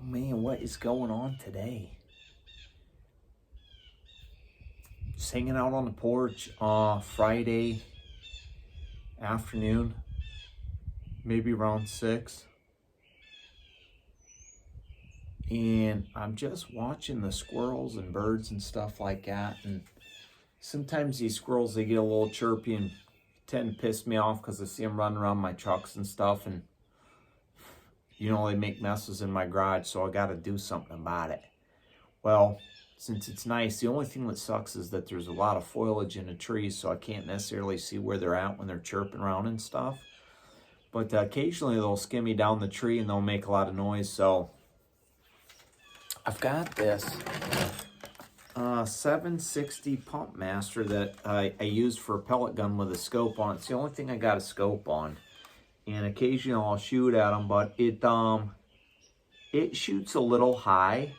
Oh man, what is going on today? Just hanging out on the porch Friday afternoon, maybe around 6. And I'm just watching the squirrels and birds and stuff like that. And sometimes these squirrels, they get a little chirpy and tend to piss me off because I see them running around my trucks and stuff. And, they make messes in my garage, so I got to do something about it. Well, since it's nice, the only thing that sucks is that there's a lot of foliage in the trees, so I can't necessarily see where they're at when they're chirping around and stuff. But occasionally they'll skim me down the tree and they'll make a lot of noise. So I've got this 760 Pump Master that I use for a pellet gun with a scope on it. It's the only thing I got a scope on. And occasionally I'll shoot at them, but it shoots a little high.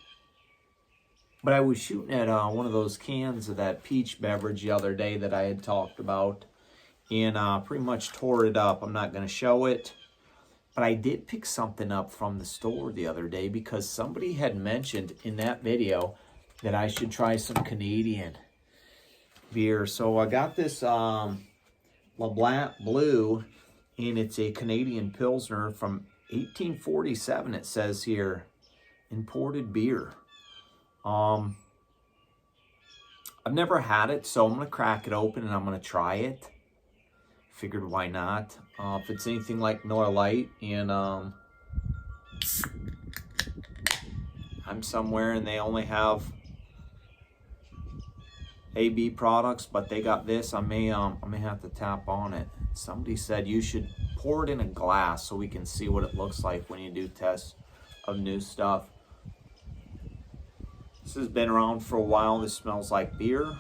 But I was shooting at one of those cans of that peach beverage the other day that I had talked about, and pretty much tore it up. I'm not going to show it, but I did pick something up from the store the other day because somebody had mentioned in that video that I should try some Canadian beer. So I got this Labatte Blue, and it's a Canadian Pilsner from 1847, it says here, imported beer. I've never had it, so I'm going to crack it open and I'm going to try it. Figured why not? If it's anything like Miller Lite and I'm somewhere and they only have AB products, but they got this, I may have to tap on it. Somebody said you should pour it in a glass so we can see what it looks like when you do tests of new stuff. This has been around for a while. This smells like beer,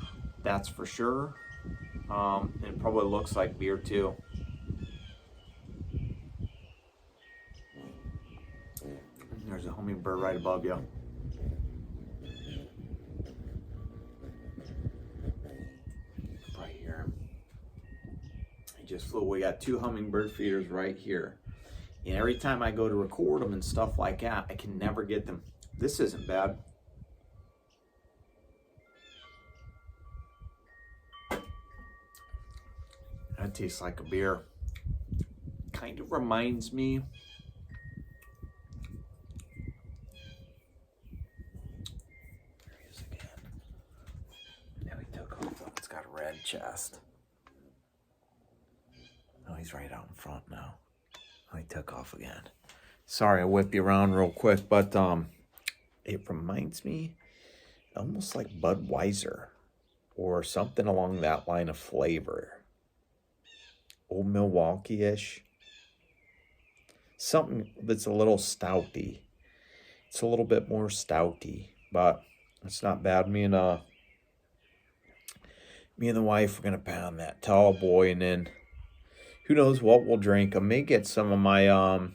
that's for sure. It probably looks like beer too. There's a hummingbird right above you. Right here. He just flew. We got 2 hummingbird feeders right here. And every time I go to record them and stuff like that, I can never get them. This isn't bad. That tastes like a beer. Kind of reminds me. There he is again. Now he took off. It's got a red chest. Oh, he's right out in front now. Oh, he took off again. Sorry, I whipped you around real quick, but it reminds me almost like Budweiser or something along that line of flavor. Old Milwaukee-ish. Something that's a little stouty. It's a little bit more stouty, but it's not bad. Me and the wife are gonna pound that tall boy, and then who knows what we'll drink. I may get some of my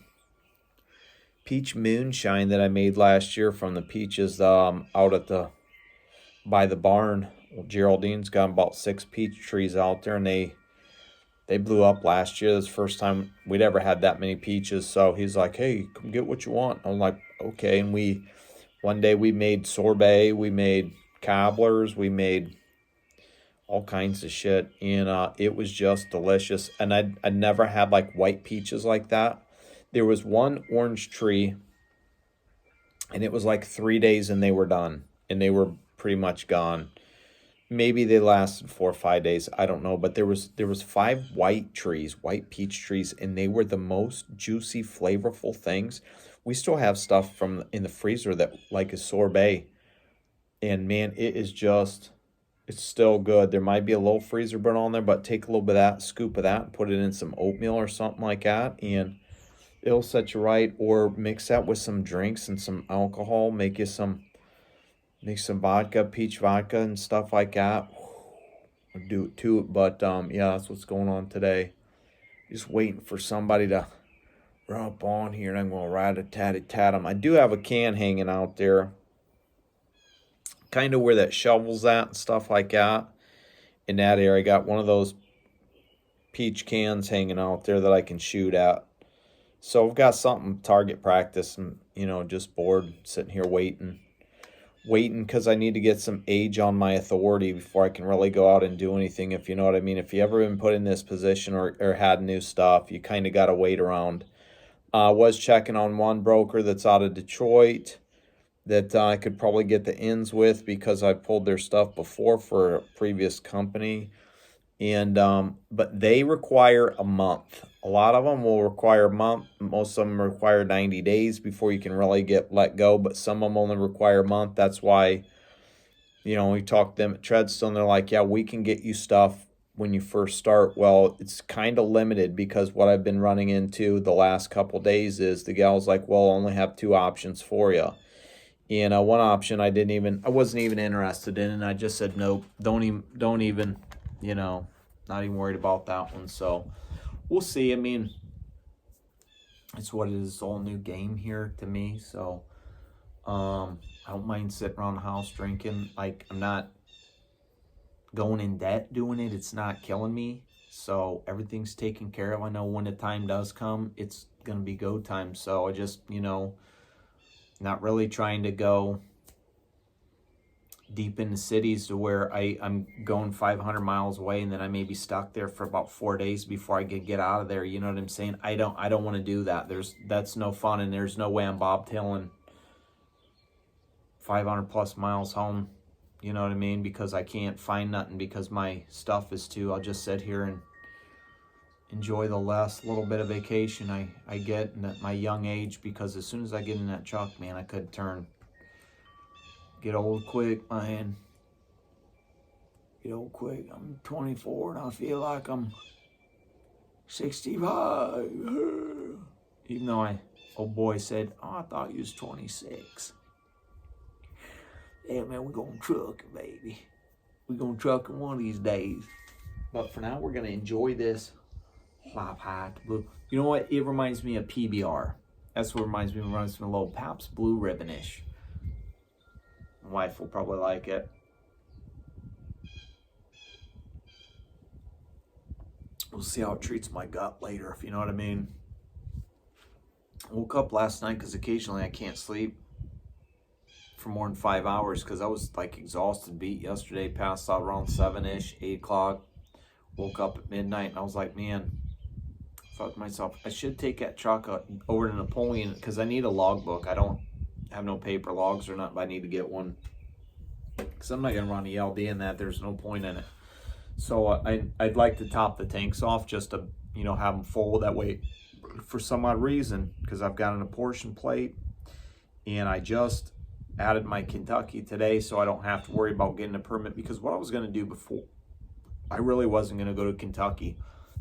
peach moonshine that I made last year from the peaches out at by the barn. Well, Geraldine's got about 6 peach trees out there, and they blew up last year. This is the first time we'd ever had that many peaches. So he's like, hey, come get what you want. I'm like, okay. And one day we made sorbet, we made cobblers, we made all kinds of shit. And it was just delicious. And I never had like white peaches like that. There was one orange tree, and it was like 3 days and they were done. And they were pretty much gone. Maybe they lasted 4 or 5 days. I don't know. But there was 5 white peach trees, and they were the most juicy, flavorful things. We still have stuff from in the freezer that like is sorbet. And man, it's still good. There might be a little freezer burn on there, but take a little bit of that, scoop of that, and put it in some oatmeal or something like that, and it'll set you right. Or mix that with some drinks and some alcohol. Make some vodka, peach vodka and stuff like that. I'll do it too. But yeah, that's what's going on today. Just waiting for somebody to run up on here, and I'm going to rat-a-tat-a-tat them. I do have a can hanging out there, kind of where that shovel's at and stuff like that. In that area, I got one of those peach cans hanging out there that I can shoot at. So I've got something target practice, and just bored sitting here waiting because I need to get some age on my authority before I can really go out and do anything, if you know what I mean. If you ever been put in this position or had new stuff, you kind of got to wait around. I was checking on one broker that's out of Detroit that I could probably get the ins with because I pulled their stuff before for a previous company. And but they require a month. A lot of them will require a month. Most of them require 90 days before you can really get let go, but some of them only require a month. That's why, we talked to them at Treadstone. They're like, yeah, we can get you stuff when you first start. Well, it's kind of limited because what I've been running into the last couple days is the gal's like, well, I only have two options for you. And one option I wasn't even interested in, and I just said nope, don't even, not even worried about that one. So we'll see. I mean, it's what it is. It's all new game here to me. So I don't mind sitting around the house drinking. Like, I'm not going in debt doing it. It's not killing me. So everything's taken care of. I know when the time does come, it's gonna be go time. So I just, not really trying to go deep into cities to where I'm going 500 miles away and then I may be stuck there for about 4 days before I can get out of there. You know what I'm saying? I don't want to do that. That's no fun, and there's no way I'm bobtailing 500 plus miles home. You know what I mean? Because I can't find nothing because my stuff is too. I'll just sit here and enjoy the last little bit of vacation I get at my young age, because as soon as I get in that truck, man, I could get old quick, man. Get old quick. I'm 24 and I feel like I'm 65. Even though old boy said, oh, I thought you was 26. Yeah, man, we're gonna truck it, baby. We're gonna truck it one of these days. But for now, we're gonna enjoy this labatte blue. You know what? It reminds me of PBR. That's what it reminds me of. It reminds me of a little Pabst Blue Ribbon-ish. My wife will probably like it. We'll see how it treats my gut later, if you know what I mean. I woke up last night because occasionally I can't sleep for more than 5 hours because I was like exhausted, beat yesterday, passed out around 7-ish, 8 o'clock. Woke up at midnight and I was like, man, I thought to myself, I should take that truck over to Napoleon because I need a logbook. I don't have no paper logs or nothing, but I need to get one because I'm not going to run the LD in that. There's no point in it. So I'd like to top the tanks off just to, have them full. That way, for some odd reason, because I've got an apportion plate and I just added my Kentucky today, so I don't have to worry about getting a permit, because what I was going to do before, I really wasn't going to go to Kentucky.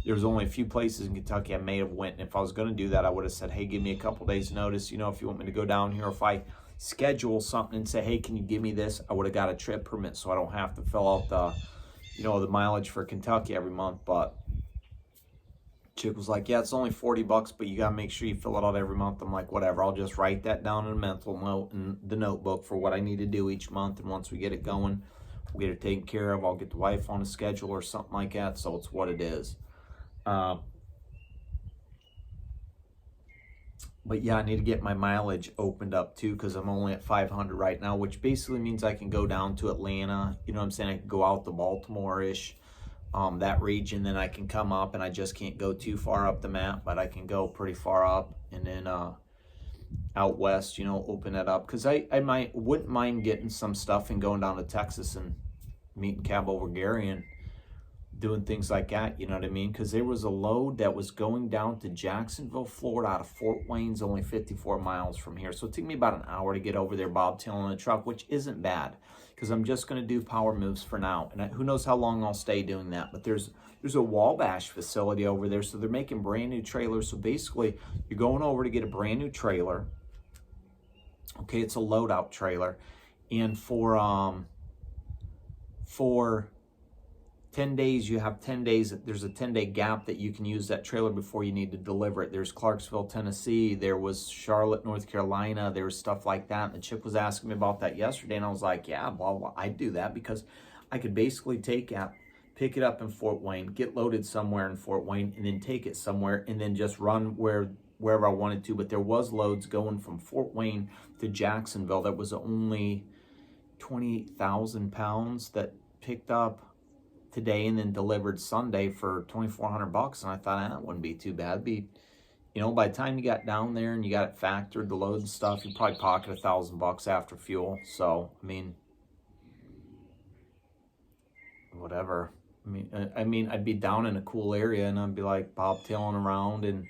There was only a few places in Kentucky I may have went, and if I was going to do that, I would have said, hey, give me a couple days notice, if you want me to go down here. If I schedule something and say, hey, can you give me this, I would have got a trip permit so I don't have to fill out the the mileage for Kentucky every month. But chick was like, yeah, it's only $40, but you got to make sure you fill it out every month. I'm like, whatever, I'll just write that down in a mental note in the notebook for what I need to do each month, and once we get it going, we'll get it taken care of. I'll get the wife on a schedule or something like that, so it's what it is. But yeah, I need to get my mileage opened up too, because I'm only at 500 right now, which basically means I can go down to Atlanta. You know what I'm saying? I can go out to Baltimore-ish, that region. Then I can come up, and I just can't go too far up the map, but I can go pretty far up, and then out west, open it up. Because I wouldn't mind getting some stuff and going down to Texas and meeting Cabo Vergarian, doing things like that, you know what I mean? Because there was a load that was going down to Jacksonville, Florida, out of Fort Wayne's, only 54 miles from here. So it took me about an hour to get over there bobtailing the truck, which isn't bad, because I'm just going to do power moves for now. And who knows how long I'll stay doing that. But there's a Wabash facility over there, so they're making brand new trailers. So basically, you're going over to get a brand new trailer. Okay, it's a loadout trailer. And for 10 days, you have 10 days. There's a 10-day gap that you can use that trailer before you need to deliver it. There's Clarksville, Tennessee. There was Charlotte, North Carolina. There was stuff like that. And the chick was asking me about that yesterday, and I was like, yeah, blah, blah. I'd do that because I could basically pick it up in Fort Wayne, get loaded somewhere in Fort Wayne, and then take it somewhere, and then just run where wherever I wanted to, but there was loads going from Fort Wayne to Jacksonville that was only 20,000 pounds that picked up today and then delivered Sunday for $2,400. And I thought, that wouldn't be too bad. It'd be, by the time you got down there and you got it factored, the load and stuff, you probably pocket $1,000 after fuel. So, I mean, whatever. I mean, I'd be down in a cool area and I'd be like bobtailing around, and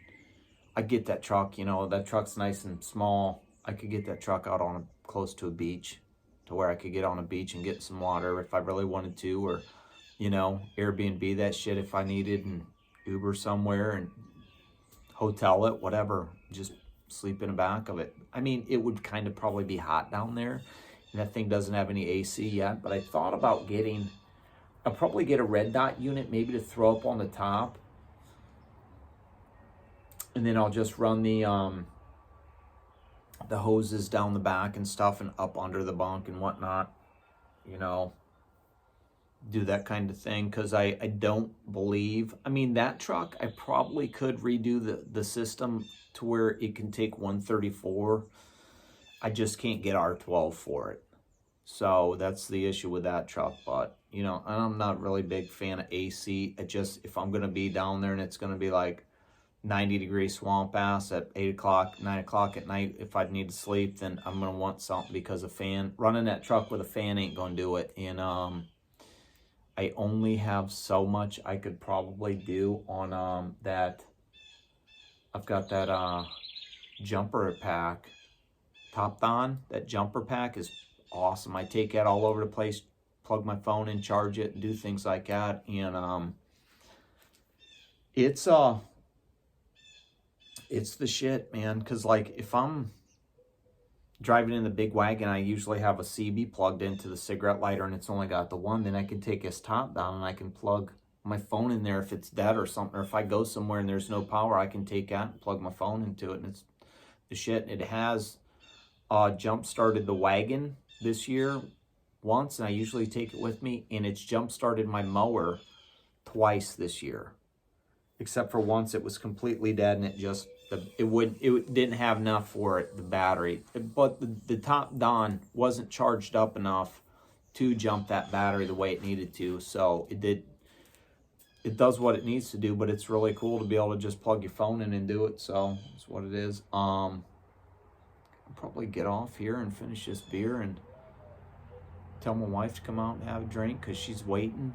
I get that truck, that truck's nice and small. I could get that truck out on close to a beach, to where I could get on a beach and get some water if I really wanted to, or, Airbnb that shit if I needed, and Uber somewhere and hotel it, whatever, just sleep in the back of it. I mean, it would kind of probably be hot down there, and that thing doesn't have any AC yet, but I thought about I'll probably get a red dot unit maybe to throw up on the top, and then I'll just run the hoses down the back and stuff and up under the bunk and whatnot, do that kind of thing. Because I don't believe, that truck, I probably could redo the system to where it can take 134. I just can't get R12 for it. So that's the issue with that truck. But, I'm not really a big fan of AC. If I'm going to be down there and it's going to be like 90-degree swamp ass at 8 o'clock, 9 o'clock at night, if I need to sleep, then I'm going to want something, because a fan, running that truck with a fan ain't going to do it. And I only have so much I could probably do on that. I've got that jumper pack, Top on. That jumper pack is awesome. I take that all over the place, plug my phone in, charge it, and do things like that. And it's the shit, man. Because like if I'm driving in the big wagon, I usually have a CB plugged into the cigarette lighter, and it's only got the one. Then I can take this top down and I can plug my phone in there if it's dead or something. Or if I go somewhere and there's no power, I can take that and plug my phone into it, and it's the shit. It has jump started the wagon this year once, and I usually take it with me, and it's jump started my mower twice this year, except for once it was completely dead, and it didn't have enough for it, the battery, but the top Don wasn't charged up enough to jump that battery the way it needed to. So it does what it needs to do, but it's really cool to be able to just plug your phone in and do it. So that's what it is. I'll probably get off here and finish this beer and tell my wife to come out and have a drink, because she's waiting.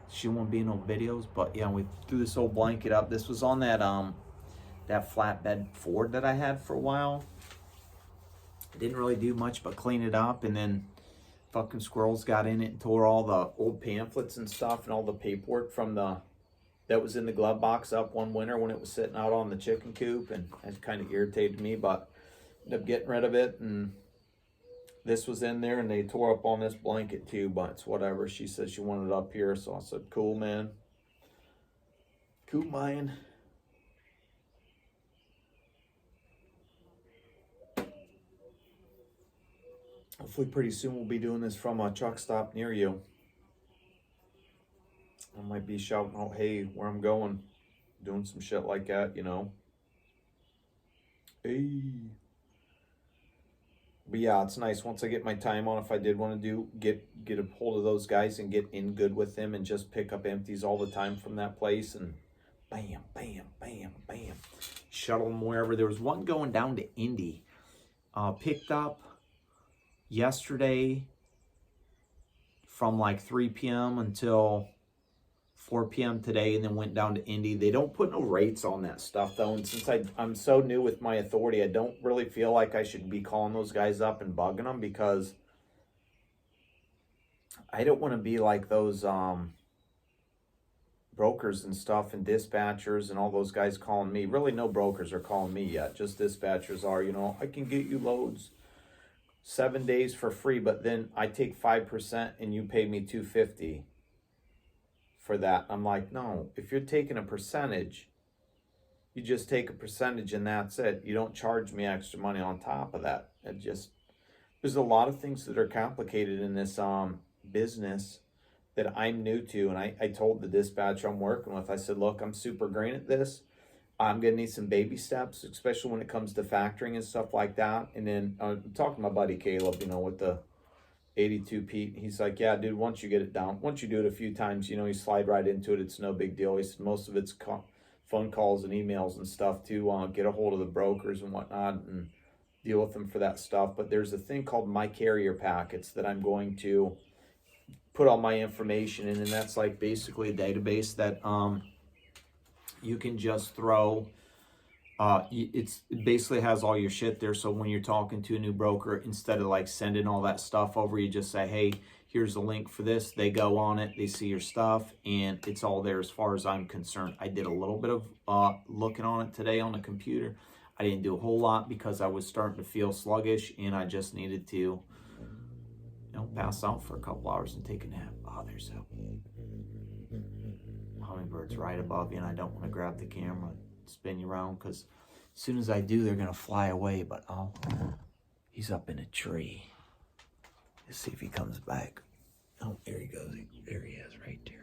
She won't be in no videos. But yeah, we threw this old blanket up. This was on that flatbed Ford that I had for a while. Didn't really do much but clean it up, and then fucking squirrels got in it and tore all the old pamphlets and stuff and all the paperwork from that was in the glove box up one winter when it was sitting out on the chicken coop, and it kind of irritated me, but ended up getting rid of it. And this was in there, and they tore up on this blanket too, but it's whatever. She said she wanted it up here, so I said, cool, man. Cool, man. Hopefully pretty soon we'll be doing this from a truck stop near you. I might be shouting out, hey, where I'm going. Doing some shit like that, Hey. But yeah, it's nice once I get my time on. If I did want to get a hold of those guys and get in good with them and just pick up empties all the time from that place, and bam, bam, bam, bam, shuttle them wherever. There was one going down to Indy. Picked up yesterday from like 3 p.m. until 4 p.m. today, and then went down to Indy. They don't put no rates on that stuff though, and since I'm so new with my authority, I don't really feel like I should be calling those guys up and bugging them, because I don't want to be like those brokers and stuff and dispatchers and all those guys calling me. Really, no brokers are calling me yet, just dispatchers are. I can get you loads 7 days for free, but then I take 5% and you pay me $250 for that. I'm like, no, if you're taking a percentage, you just take a percentage and that's it. You don't charge me extra money on top of that. There's a lot of things that are complicated in this business that I'm new to. And I told the dispatcher I'm working with, I said, look, I'm super green at this. I'm gonna need some baby steps, especially when it comes to factoring and stuff like that. And then I'm talking to my buddy Caleb, with the 82 Pete. He's like, yeah, dude, once you get it down, once you do it a few times, you slide right into it. It's no big deal. He said most of it's phone calls and emails and stuff to get a hold of the brokers and whatnot and deal with them for that stuff. But there's a thing called My Carrier Packets that I'm going to put all my information in, and that's like basically a database that you can just throw. It basically has all your shit there. So when you're talking to a new broker, instead of like sending all that stuff over, you just say, hey, here's the link for this. They go on it, they see your stuff, and it's all there as far as I'm concerned. I did a little bit of looking on it today on the computer. I didn't do a whole lot because I was starting to feel sluggish, and I just needed to pass out for a couple hours and take a nap. Oh, there's a hummingbird's right above you, and I don't want to grab the camera and spin you around because as soon as I do, they're gonna fly away. But he's up in a tree. Let's see if he comes back. Oh, there he goes. There he is, right there.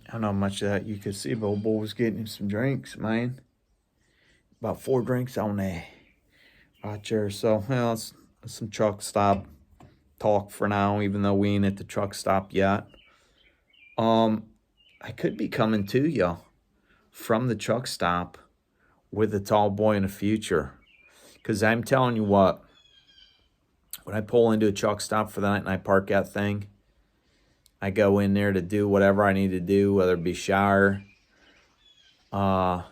I don't know how much of that you could see, but old boy was getting him some drinks, man. About 4 drinks on there. Right there. So, it's some truck stop talk for now, even though we ain't at the truck stop yet. I could be coming to you from the truck stop with a tall boy in the future. Because I'm telling you what, when I pull into a truck stop for the night and I park that thing, I go in there to do whatever I need to do, whether it be shower, throw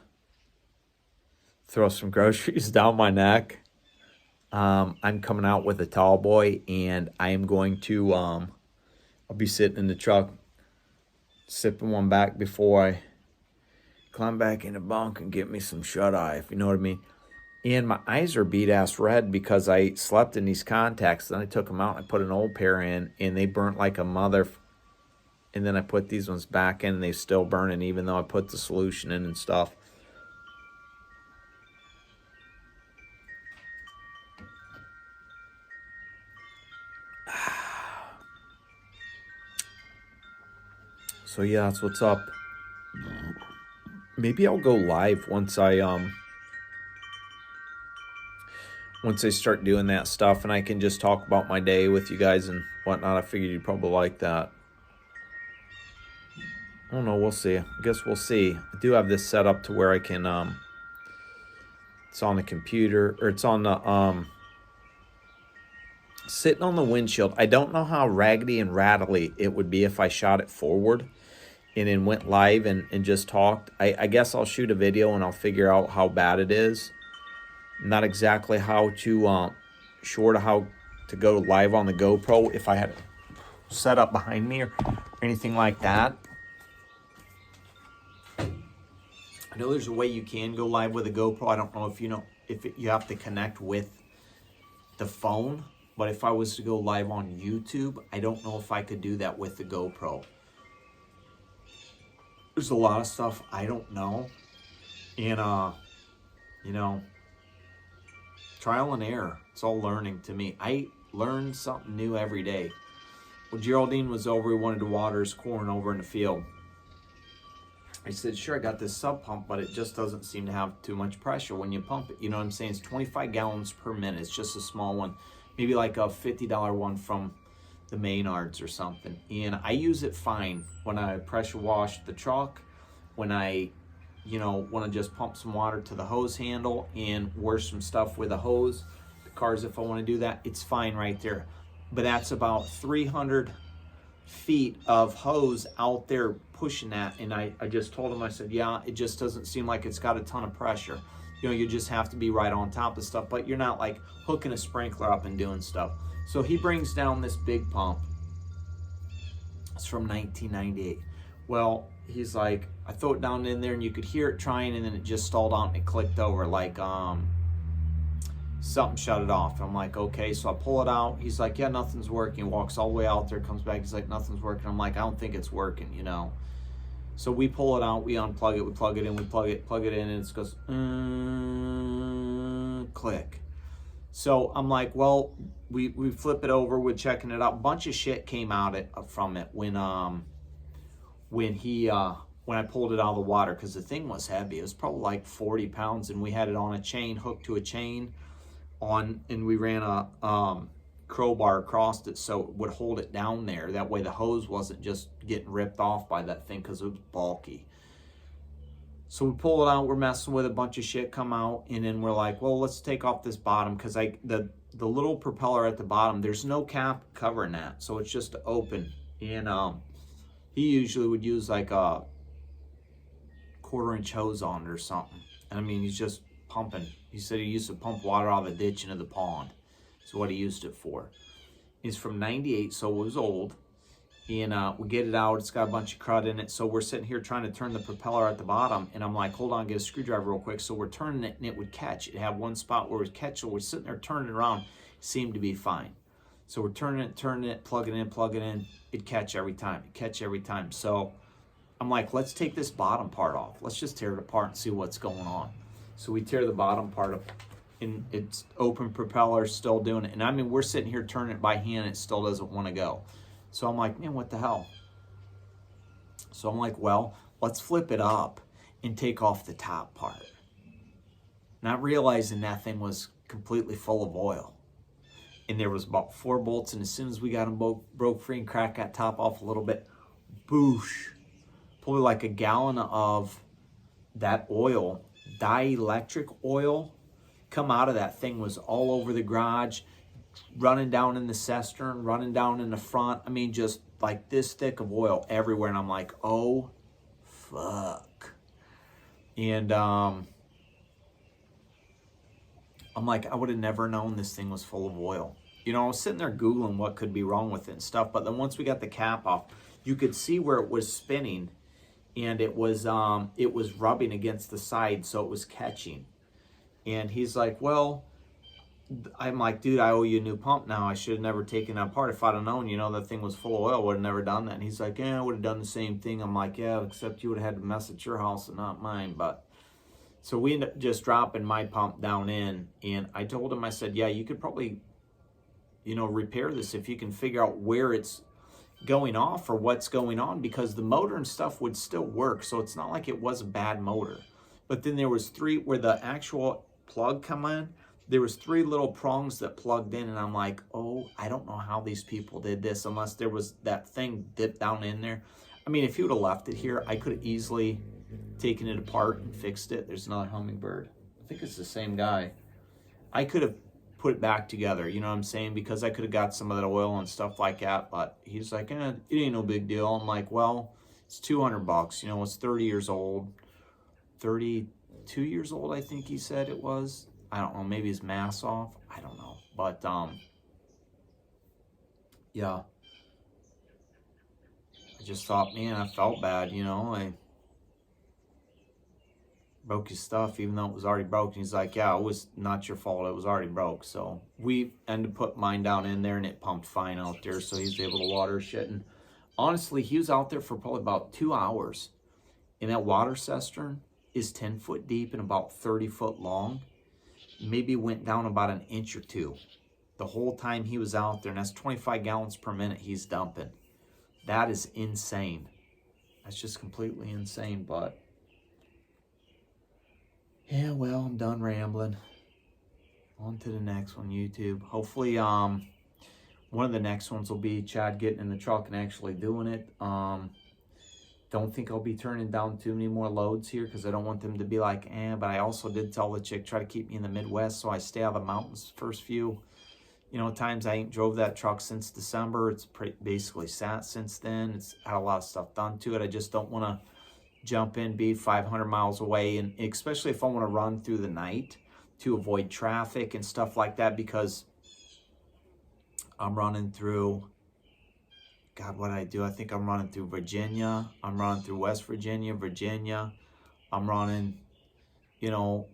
some groceries down my neck. I'm coming out with a tall boy, and I am going to, I'll be sitting in the truck, sipping one back before I climb back in the bunk and get me some shut-eye, if you know what I mean. And my eyes are beat-ass red because I slept in these contacts. Then I took them out and I put an old pair in, and they burnt like a mother. And then I put these ones back in, and they still burning, even though I put the solution in and stuff. So yeah, that's what's up. Maybe I'll go live once I start doing that stuff, and I can just talk about my day with you guys and whatnot. I figured you'd probably like that. I don't know, we'll see. I guess we'll see. I do have this set up to where I can it's on the computer, or it's on the sitting on the windshield. I don't know how raggedy and rattly it would be if I shot it forward and then went live and just talked. I guess I'll shoot a video and I'll figure out how bad it is. Not exactly how to sure how to go live on the GoPro if I had it set up behind me or anything like that. I know there's a way you can go live with a GoPro. I don't know if you have to connect with the phone, but if I was to go live on YouTube, I don't know if I could do that with the GoPro. There's a lot of stuff I don't know, and trial and error. It's all learning to me. I learn something new every day. When Geraldine was over, he wanted to water his corn over in the field. I said, sure, I got this sub pump, but it just doesn't seem to have too much pressure when you pump it. You know what I'm saying? It's 25 gallons per minute. It's just a small one. Maybe like a $50 one from the Maynards or something. And I use it fine when I pressure wash the truck, when I, want to just pump some water to the hose handle and wash some stuff with a hose. The cars, if I want to do that, it's fine right there. But that's about 300 feet of hose out there pushing that, and I just told him, I said, yeah, it just doesn't seem like it's got a ton of pressure. You know, you just have to be right on top of stuff, but you're not like hooking a sprinkler up and doing stuff. So he brings down this big pump. It's from 1998. Well, he's like, I throw it down in there and you could hear it trying, and then it just stalled out and it clicked over like something shut it off. I'm like, okay, so I pull it out. He's like, yeah, nothing's working. He walks all the way out there, comes back. He's like, nothing's working. I'm like, I don't think it's working, you know. So we pull it out, we unplug it, we plug it in, we plug it in, and it goes, click. So I'm like, well, we flip it over, we're checking it out. A bunch of shit came out from it when I pulled it out of the water, because the thing was heavy. It was probably like 40 pounds, and we had it on a chain, hooked to a chain and we ran a crowbar across it so it would hold it down there. That way the hose wasn't just getting ripped off by that thing, because it was bulky. So we pull it out, we're messing with it, a bunch of shit come out, and then we're like, well, let's take off this bottom, because the little propeller at the bottom, there's no cap covering that, so it's just open. And he usually would use like a 1/4-inch hose on it or something. And I mean, he's just pumping. He said he used to pump water out of the ditch into the pond. That's what he used it for. It's from 98, so it was old. And we get it out, it's got a bunch of crud in it. So we're sitting here trying to turn the propeller at the bottom, and I'm like, hold on, get a screwdriver real quick. So we're turning it, and it would catch. It had one spot where it would catch, so we're sitting there turning it around. It seemed to be fine. So we're turning it, plug it in. It'd catch every time. So I'm like, let's take this bottom part off. Let's just tear it apart and see what's going on. So we tear the bottom part up, and it's open propeller, still doing it. And I mean, we're sitting here turning it by hand, and it still doesn't want to go. So I'm like, man, what the hell? So I'm like, well, let's flip it up and take off the top part. Not realizing that thing was completely full of oil. And there was about 4 bolts, and as soon as we got them broke free and cracked that top off a little bit, boosh, probably like a gallon of that oil, dielectric oil, come out of that thing, was all over the garage, running down in the cistern, running down in the front. I mean, just like this thick of oil everywhere. And I'm like, oh, fuck. And I'm like, I would have never known this thing was full of oil. You know, I was sitting there Googling what could be wrong with it and stuff. But then once we got the cap off, you could see where it was spinning, and it was rubbing against the side, so it was catching. And he's like, well, I'm like, dude, I owe you a new pump now. I should have never taken that apart. If I'd have known, you know, that thing was full of oil, I would have never done that. And he's like, yeah, I would have done the same thing. I'm like, yeah, except you would have had to mess at your house and not mine. But so we ended up just dropping my pump down in, and I told him, I said, yeah, you could probably, you know, repair this if you can figure out where it's going off or what's going on, because the motor and stuff would still work. So it's not like it was a bad motor. But then there was 3 where the actual plug come in. There was 3 little prongs that plugged in, and I'm like, oh, I don't know how these people did this unless there was that thing dipped down in there. I mean, if you would have left it here, I could have easily taken it apart and fixed it. There's another hummingbird. I think it's the same guy. I could have put it back together, you know what I'm saying? Because I could have got some of that oil and stuff like that, but he's like, it ain't no big deal. I'm like, well, it's $200, you know, it's 30 years old, 32 years old, I think he said it was. I don't know, maybe his mass off, I don't know. But yeah, I just thought, man, I felt bad, you know. I broke his stuff even though it was already broken. He's like, yeah, it was not your fault, it was already broke. So we ended up putting mine down in there, and it pumped fine out there, so he's able to water shit. And honestly, he was out there for probably about 2 hours, and that water cistern is 10 foot deep and about 30 foot long. Maybe went down about 1 inch or 2 the whole time he was out there, and that's 25 gallons per minute he's dumping. That is insane. That's just completely insane. But yeah, well, I'm done rambling. On to the next one, YouTube. Hopefully one of the next ones will be Chad getting in the truck and actually doing it. Don't think I'll be turning down too many more loads here, because I don't want them to be like, but I also did tell the chick, try to keep me in the Midwest so I stay out of the mountains first few, you know, times. I ain't drove that truck since December. It's basically sat since then. It's had a lot of stuff done to it. I just don't want to jump in, be 500 miles away, and especially if I want to run through the night to avoid traffic and stuff like that, because I'm running through, God, what did I do? I think I'm running through Virginia. I'm running through West Virginia, Virginia. I'm running, you know,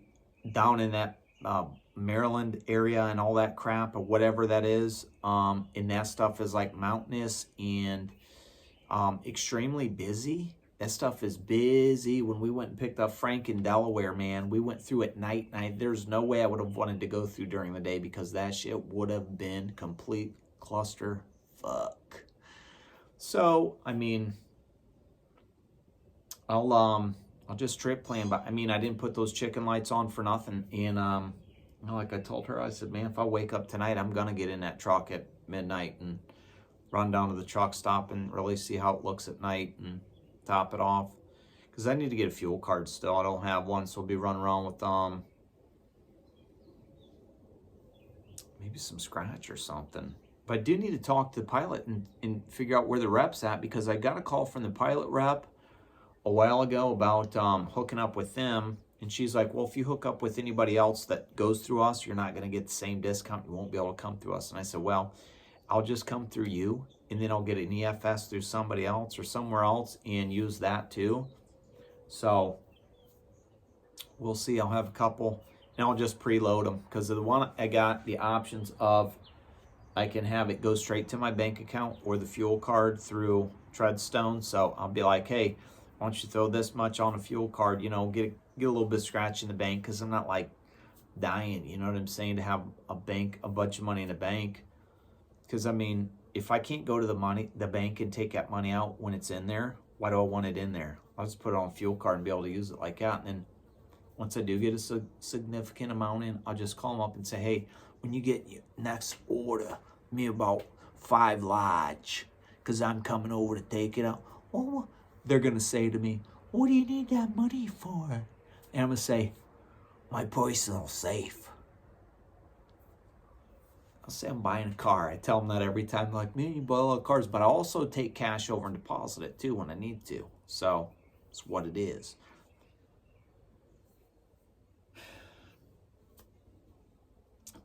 down in that Maryland area and all that crap or whatever that is. And that stuff is like mountainous and extremely busy. That stuff is busy. When we went and picked up Frank in Delaware, man, we went through at night. There's no way I would have wanted to go through during the day, because that shit would have been complete cluster fuck. So, I mean, I'll just trip plan, but I mean, I didn't put those chicken lights on for nothing. And like I told her, I said, man, if I wake up tonight, I'm gonna get in that truck at midnight and run down to the truck stop and really see how it looks at night and top it off. Because I need to get a fuel card still. I don't have one, so I'll be running around with maybe some scratch or something. But I do need to talk to the pilot and figure out where the rep's at, because I got a call from the pilot rep a while ago about hooking up with them. And she's like, well, if you hook up with anybody else that goes through us, you're not going to get the same discount. You won't be able to come through us. And I said, well, I'll just come through you, and then I'll get an EFS through somebody else or somewhere else and use that too. So we'll see. I'll have a couple, and I'll just preload them, because the one I got the options of, I can have it go straight to my bank account or the fuel card through Treadstone. So I'll be like, hey, why don't you throw this much on a fuel card, you know, get a little bit of scratch in the bank, because I'm not like dying, you know what I'm saying, to have a bunch of money in the bank. Because I mean, if I can't go to the bank and take that money out when it's in there, why do I want it in there? I'll just put it on a fuel card and be able to use it like that. And then once I do get a significant amount in, I'll just call them up and say, hey, when you get your next order, me about 5 large, because I'm coming over to take it out. Oh, they're going to say to me, what do you need that money for? And I'm going to say, my personal safe. I'll say I'm buying a car. I tell them that every time. They're like, man, you buy a lot of cars. But I also take cash over and deposit it too when I need to. So it's what it is.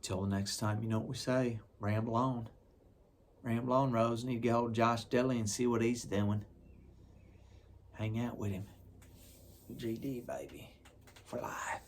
Till the next time, you know what we say. Ramble on. Ramble on, Rose. Need to get hold of Josh Dilley and see what he's doing. Hang out with him. GD, baby. For life.